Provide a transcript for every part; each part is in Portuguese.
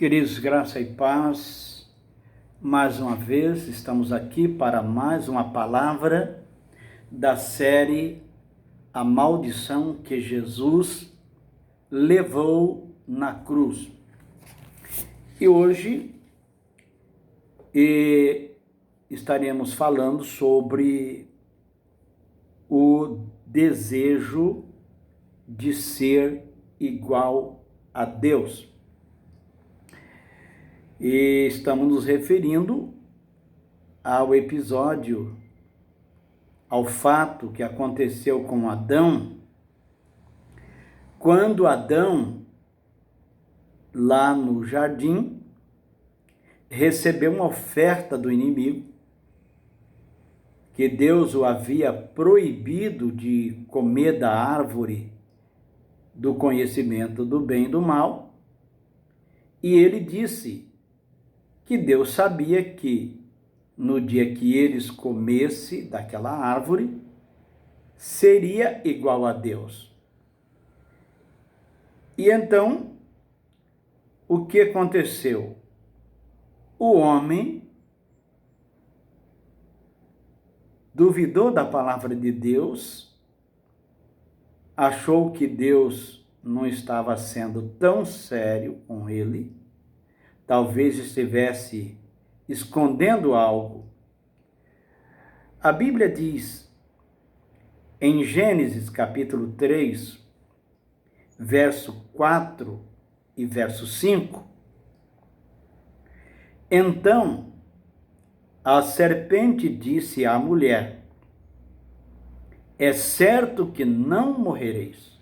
Queridos, graça e paz, mais uma vez estamos aqui para mais uma palavra da série A Maldição que Jesus levou na cruz. E hoje estaremos falando sobre o desejo de ser igual a Deus. E estamos nos referindo ao episódio, ao fato que aconteceu com Adão, quando Adão, lá no jardim, recebeu uma oferta do inimigo, que Deus o havia proibido de comer da árvore do conhecimento do bem e do mal, e ele disse que Deus sabia que no dia que eles comessem daquela árvore, seria igual a Deus. E então, o que aconteceu? O homem duvidou da palavra de Deus, achou que Deus não estava sendo tão sério com ele, talvez estivesse escondendo algo. A Bíblia diz, em Gênesis capítulo 3, verso 4 e verso 5, então a serpente disse à mulher: é certo que não morrereis,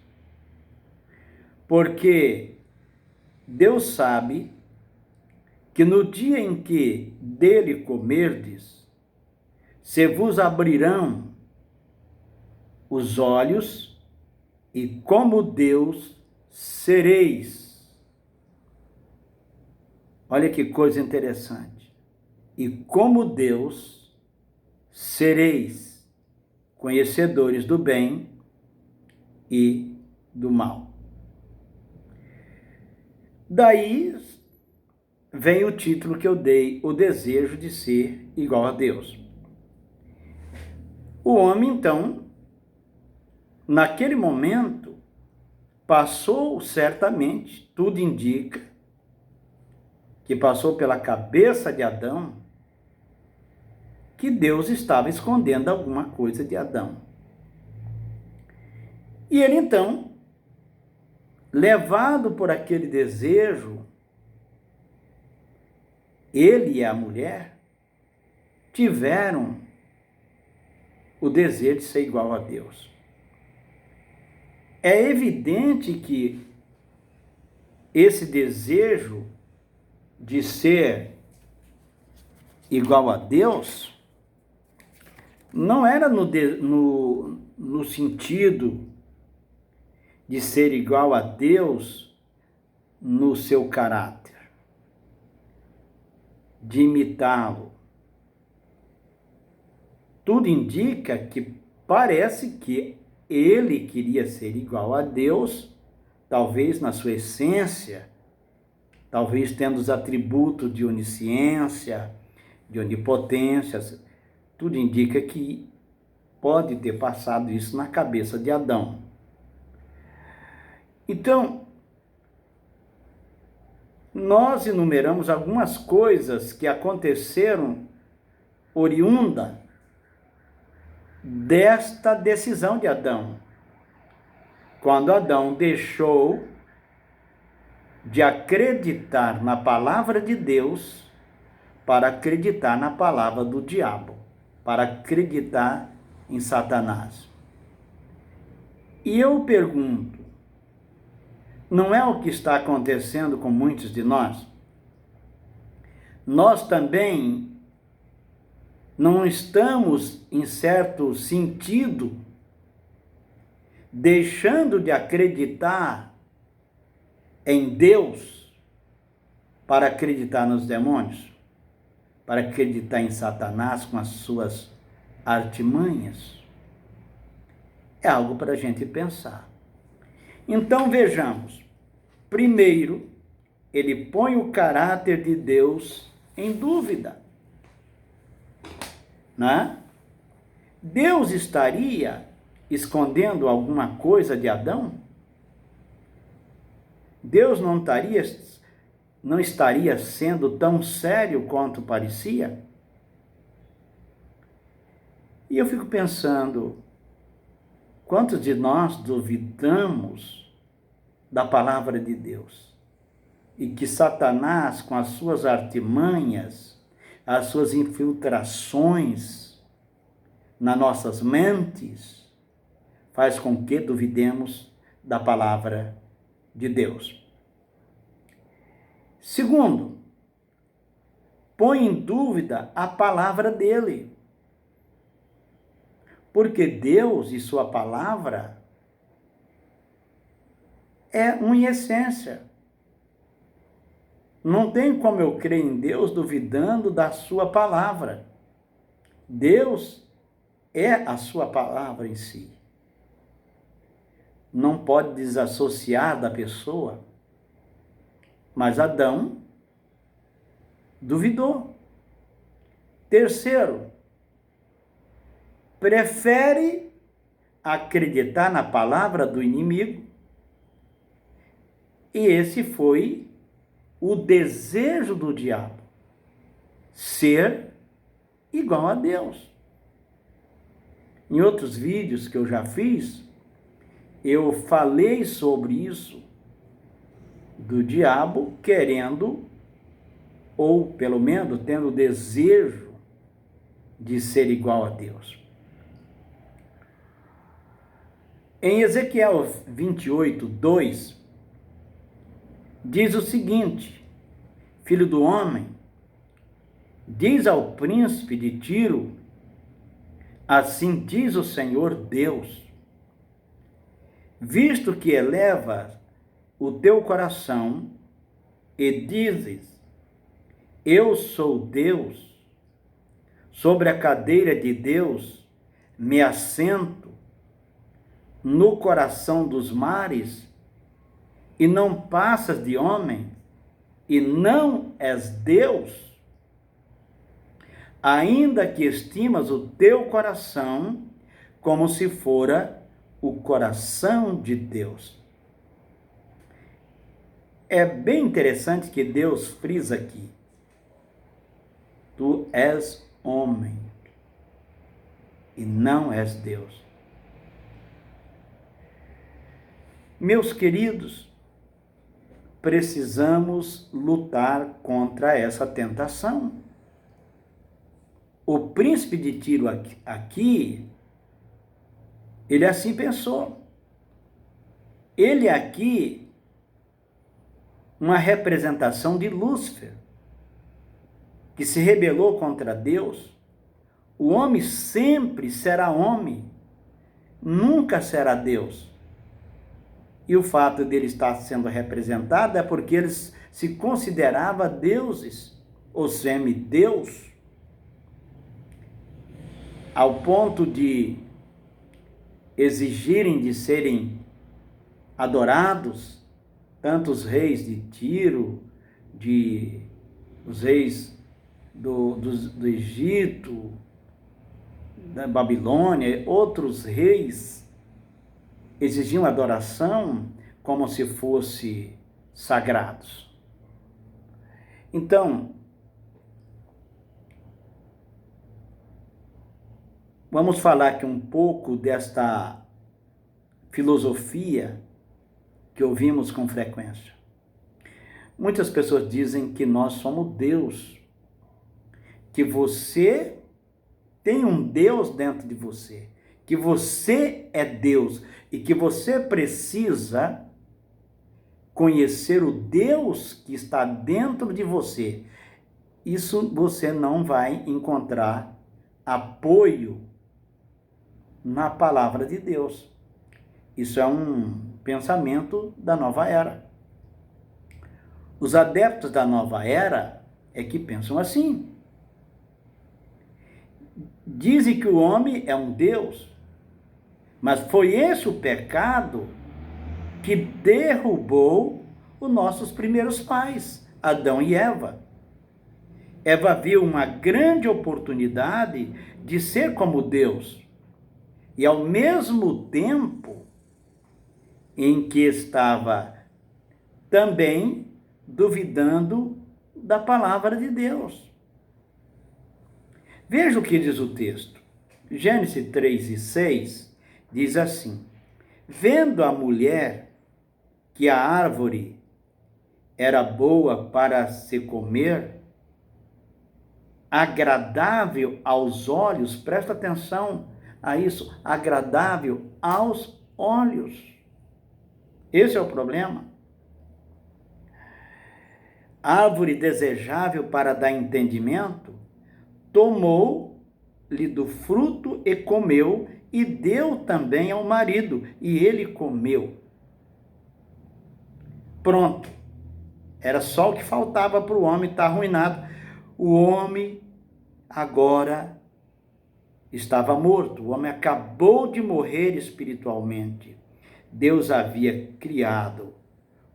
porque Deus sabe que no dia em que dele comerdes, se vos abrirão os olhos, e como Deus sereis. Olha que coisa interessante. E como Deus sereis, conhecedores do bem e do mal. Daí vem o título que eu dei, o desejo de ser igual a Deus. O homem, então, naquele momento, passou certamente, tudo indica, que passou pela cabeça de Adão, que Deus estava escondendo alguma coisa de Adão. E ele, então, levado por aquele desejo, ele e a mulher tiveram o desejo de ser igual a Deus. É evidente que esse desejo de ser igual a Deus não era no sentido de ser igual a Deus no seu caráter, de imitá-lo. Tudo indica que parece que ele queria ser igual a Deus, talvez na sua essência, talvez tendo os atributos de onisciência, de onipotência. Tudo indica que pode ter passado isso na cabeça de Adão. Então, nós enumeramos algumas coisas que aconteceram oriunda desta decisão de Adão. Quando Adão deixou de acreditar na palavra de Deus para acreditar na palavra do diabo, para acreditar em Satanás. E eu pergunto, não é o que está acontecendo com muitos de nós? Nós também não estamos, em certo sentido, deixando de acreditar em Deus para acreditar nos demônios, para acreditar em Satanás com as suas artimanhas? É algo para a gente pensar. Então vejamos, primeiro, ele põe o caráter de Deus em dúvida, né? Deus estaria escondendo alguma coisa de Adão? Deus não estaria sendo tão sério quanto parecia? E eu fico pensando, quantos de nós duvidamos da palavra de Deus? E que Satanás, com as suas artimanhas, as suas infiltrações nas nossas mentes, faz com que duvidemos da palavra de Deus. Segundo, põe em dúvida a palavra dele. Porque Deus e sua palavra é uma em essência. Não tem como eu crer em Deus duvidando da sua palavra. Deus é a sua palavra em si. Não pode desassociar da pessoa. Mas Adão duvidou. Terceiro, prefere acreditar na palavra do inimigo. E esse foi o desejo do diabo, ser igual a Deus. Em outros vídeos que eu já fiz, eu falei sobre isso, do diabo querendo, ou pelo menos tendo o desejo de ser igual a Deus. Em Ezequiel 28, 2, diz o seguinte: Filho do homem, diz ao príncipe de Tiro, assim diz o Senhor Deus, visto que elevas o teu coração e dizes, eu sou Deus, sobre a cadeira de Deus me assento no coração dos mares, e não passas de homem, e não és Deus, ainda que estimas o teu coração como se fora o coração de Deus. É bem interessante que Deus frisa aqui, tu és homem, e não és Deus. Meus queridos, precisamos lutar contra essa tentação. O príncipe de Tiro aqui, ele assim pensou. Ele aqui, uma representação de Lúcifer, que se rebelou contra Deus. O homem sempre será homem, nunca será Deus. E o fato dele estar sendo representado é porque eles se consideravam deuses, ou semideus, ao ponto de exigirem de serem adorados, tanto os reis de Tiro, os reis do Egito, da Babilônia, outros reis exigiam adoração como se fossem sagrados. Então, vamos falar aqui um pouco desta filosofia que ouvimos com frequência. Muitas pessoas dizem que nós somos Deus, que você tem um Deus dentro de você, que você é Deus e que você precisa conhecer o Deus que está dentro de você. Isso você não vai encontrar apoio na palavra de Deus. Isso é um pensamento da nova era. Os adeptos da nova era é que pensam assim. Dizem que o homem é um Deus, mas foi esse o pecado que derrubou os nossos primeiros pais, Adão e Eva. Eva viu uma grande oportunidade de ser como Deus. E ao mesmo tempo em que estava também duvidando da palavra de Deus. Veja o que diz o texto. Gênesis 3:6 diz assim: vendo a mulher que a árvore era boa para se comer, agradável aos olhos, presta atenção a isso, agradável aos olhos. Esse é o problema. Árvore desejável para dar entendimento, tomou-lhe do fruto e comeu, e deu também ao marido, e ele comeu. Pronto. Era só o que faltava para o homem estar arruinado. O homem agora estava morto. O homem acabou de morrer espiritualmente. Deus havia criado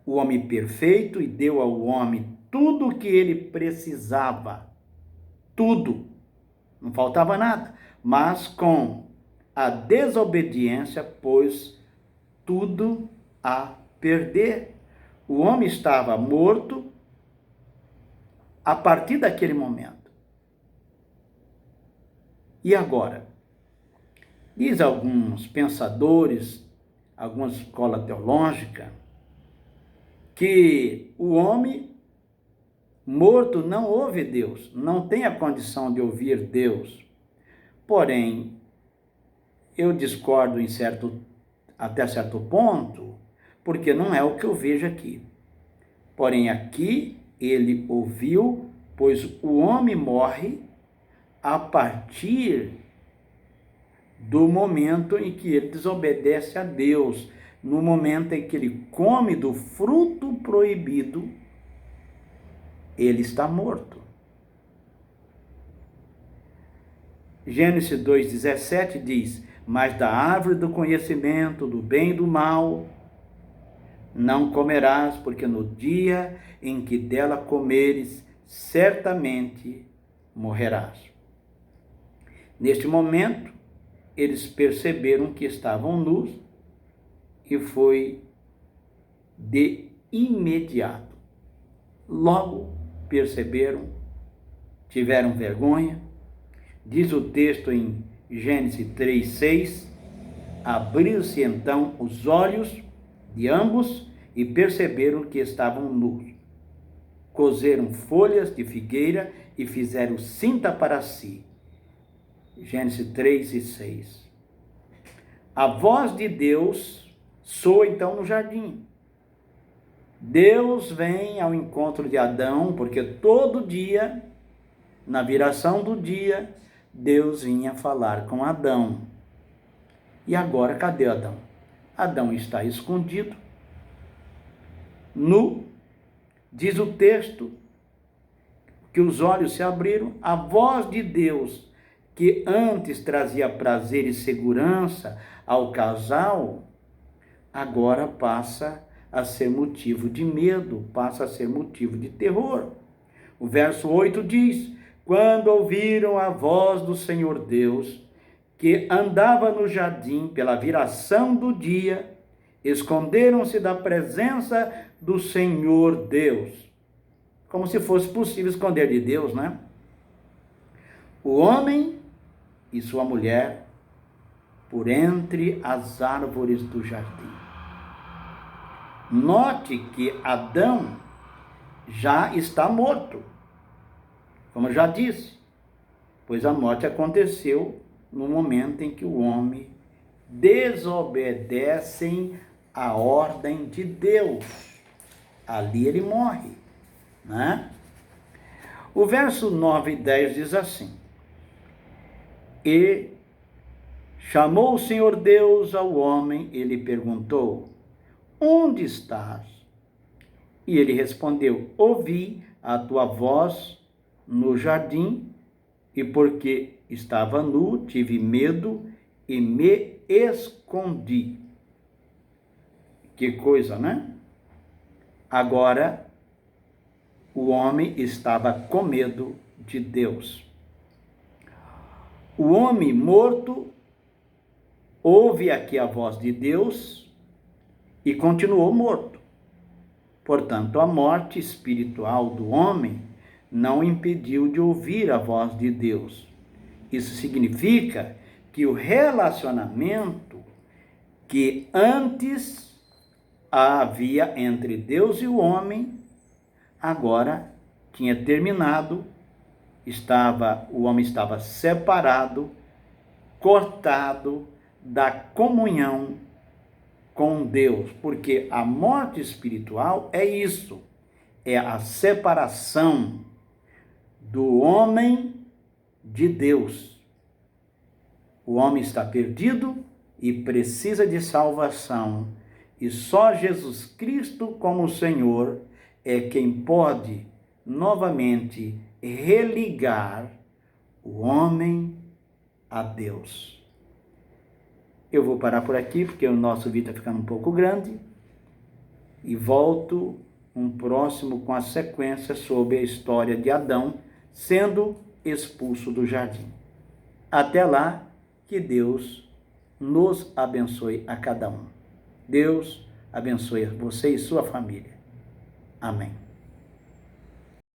o homem perfeito e deu ao homem tudo o que ele precisava. Tudo. Não faltava nada. Mas com a desobediência, pôs tudo a perder. O homem estava morto a partir daquele momento. E agora? Diz alguns pensadores, alguma escola teológica, que o homem morto não ouve Deus, não tem a condição de ouvir Deus. Porém, eu discordo até certo ponto, porque não é o que eu vejo aqui. Porém, aqui ele ouviu, pois o homem morre a partir do momento em que ele desobedece a Deus, no momento em que ele come do fruto proibido, ele está morto. Gênesis 2:17 diz: mas da árvore do conhecimento do bem e do mal não comerás, porque no dia em que dela comeres, certamente morrerás. Neste momento, eles perceberam que estavam nus e foi de imediato. Logo perceberam, tiveram vergonha. Diz o texto em Gênesis 3:6, abriram-se então os olhos de ambos e perceberam que estavam nus. Coseram folhas de figueira e fizeram cinta para si. Gênesis 3:6. A voz de Deus soa então no jardim. Deus vem ao encontro de Adão, porque todo dia, na viração do dia, Deus vinha falar com Adão. E agora, cadê Adão? Adão está escondido, nu. Diz o texto que os olhos se abriram. A voz de Deus, que antes trazia prazer e segurança ao casal, agora passa a ser motivo de medo, passa a ser motivo de terror. O verso 8 diz: quando ouviram a voz do Senhor Deus, que andava no jardim pela viração do dia, esconderam-se da presença do Senhor Deus. Como se fosse possível esconder de Deus, né? O homem e sua mulher por entre as árvores do jardim. Note que Adão já está morto, como eu já disse, pois a morte aconteceu no momento em que o homem desobedece a ordem de Deus. Ali ele morre, né? O verso 9 e 10 diz assim: e chamou o Senhor Deus ao homem, ele perguntou: onde estás? E ele respondeu: ouvi a tua voz no jardim, e porque estava nu, tive medo e me escondi. Que coisa, né? Agora, o homem estava com medo de Deus. O homem morto ouve aqui a voz de Deus e continuou morto. Portanto, a morte espiritual do homem não impediu de ouvir a voz de Deus. Isso significa que o relacionamento que antes havia entre Deus e o homem, agora tinha terminado, o homem estava separado, cortado da comunhão com Deus, porque a morte espiritual é isso, é a separação do homem de Deus. O homem está perdido e precisa de salvação, e só Jesus Cristo como Senhor é quem pode novamente religar o homem a Deus. Eu vou parar por aqui, porque o nosso vídeo está ficando um pouco grande, e volto um próximo com a sequência sobre a história de Adão sendo expulso do jardim. Até lá, que Deus nos abençoe a cada um. Deus abençoe você e sua família. Amém.